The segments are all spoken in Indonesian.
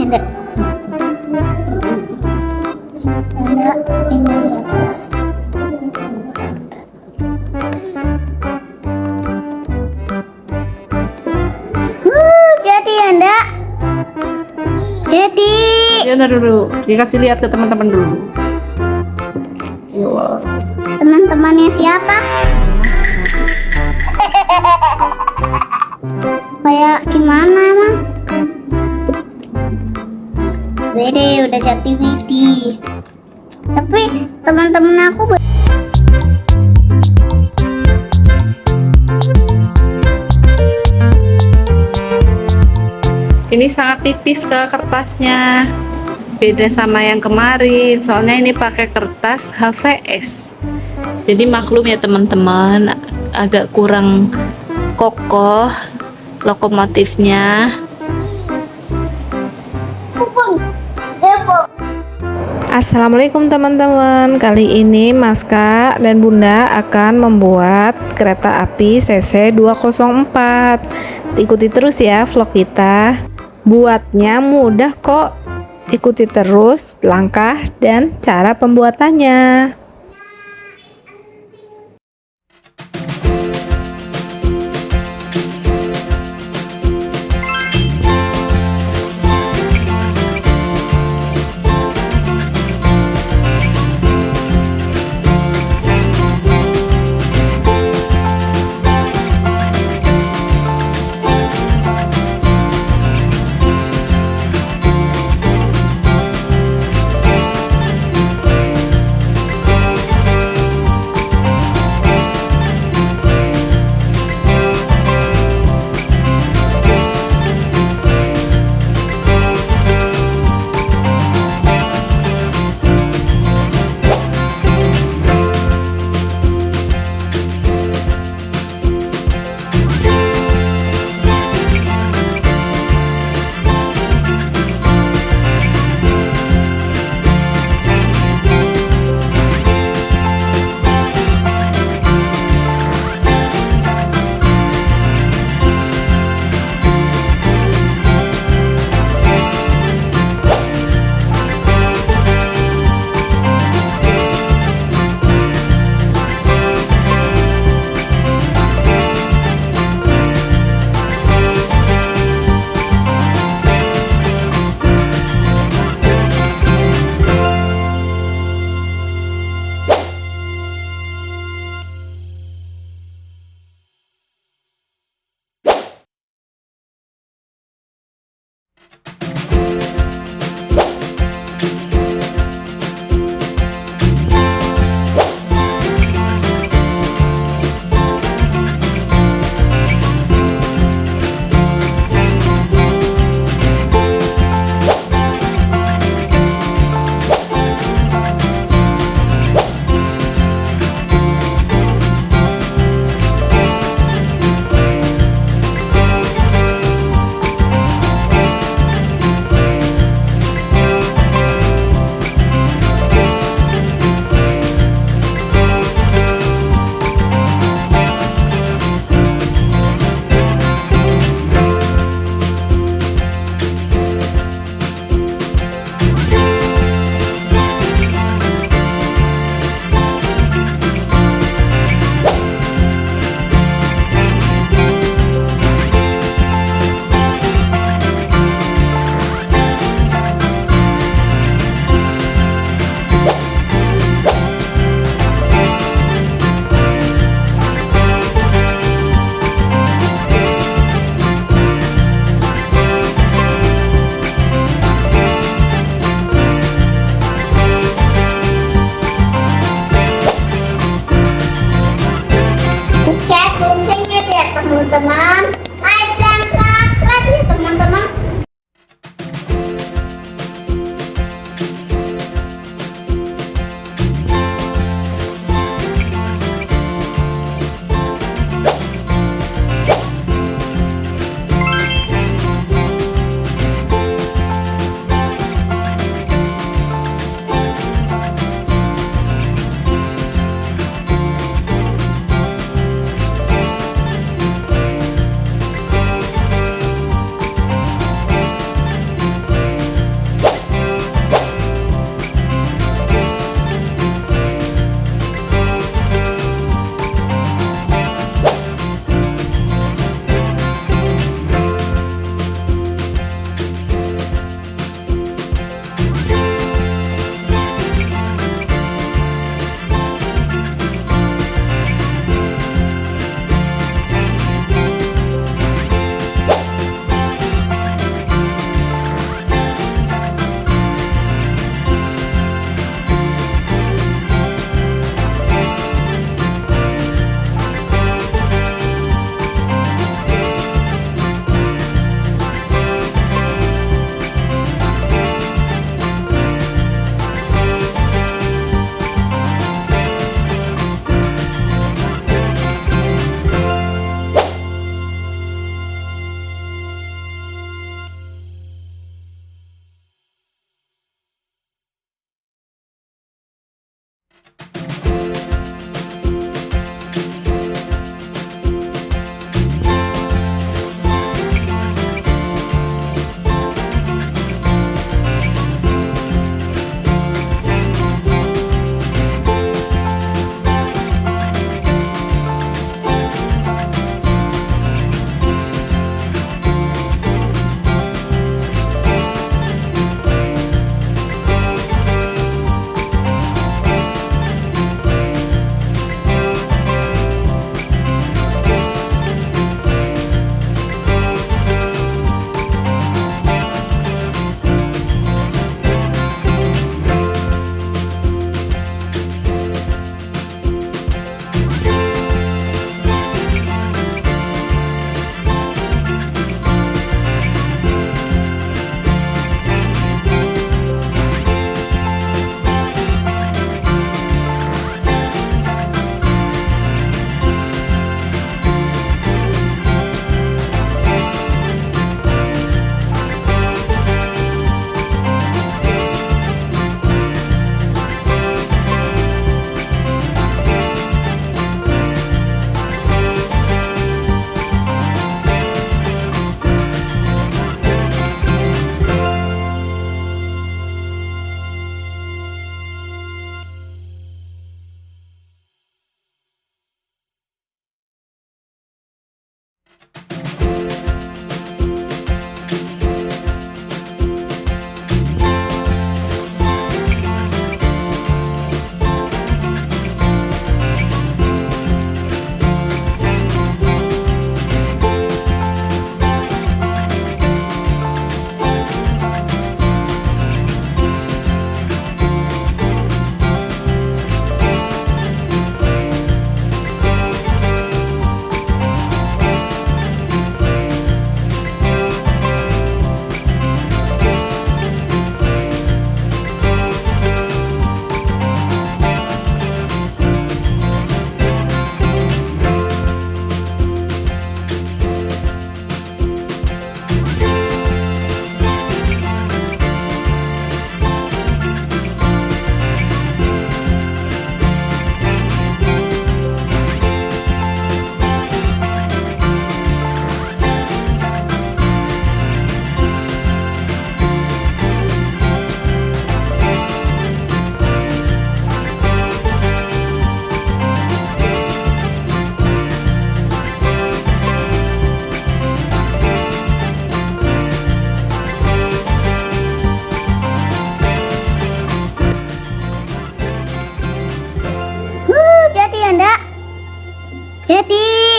ada. Ada ini ada. Jadi Anda. Jadi. Ya udah dulu, dikasih lihat ke teman-teman dulu. Yo. Teman-temannya siapa? Kayak gimana emang? Wede udah jati widi. Tapi teman-teman aku Ini sangat tipis ke kertasnya, beda sama yang kemarin. Soalnya ini pakai kertas HVS. Jadi maklum ya teman-teman, agak kurang kokoh lokomotifnya. Assalamualaikum teman-teman. Kali ini Maska dan Bunda akan membuat kereta api CC204. Ikuti terus ya vlog kita. Buatnya mudah kok. Ikuti terus langkah dan cara pembuatannya.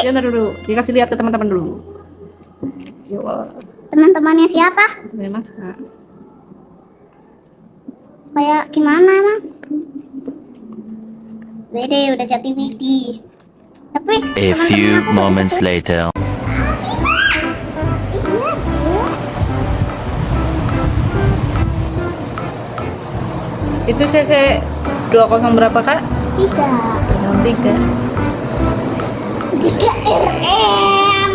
Ya, ntar dulu. Dikasih lihat ke teman-teman dulu. Ya Allah. Teman-temannya siapa? Dari Maska. Kayak gimana emang? Bede udah jati widi. Tapi A few moments later. iya, Bu. Itu CC 20 berapa, Kak? 3 RM.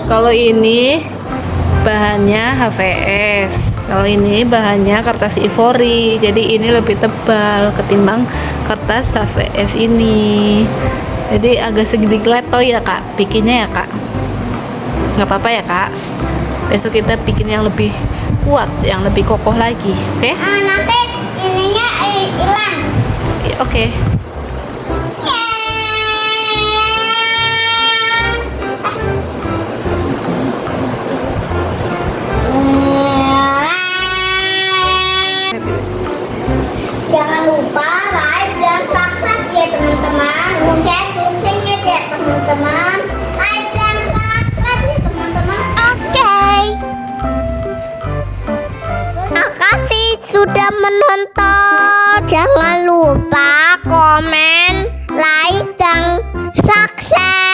Kalau ini bahannya HVS. Kalau ini bahannya kertas ivory. Jadi ini lebih tebal ketimbang kertas HVS ini. Jadi agak sedikit letoy ya, Kak. Bikinnya ya, Kak. Nggak apa-apa ya, Kak. Besok kita bikin yang lebih kuat, yang lebih kokoh lagi. Oke? Nanti ininya hilang. Ya, oke. Jangan lupa like dan subscribe ya teman-teman. Share ya teman-teman. Like dan subscribe ya teman-teman. Oke. Makasih sudah menonton. Jangan lupa komen, like dan subscribe.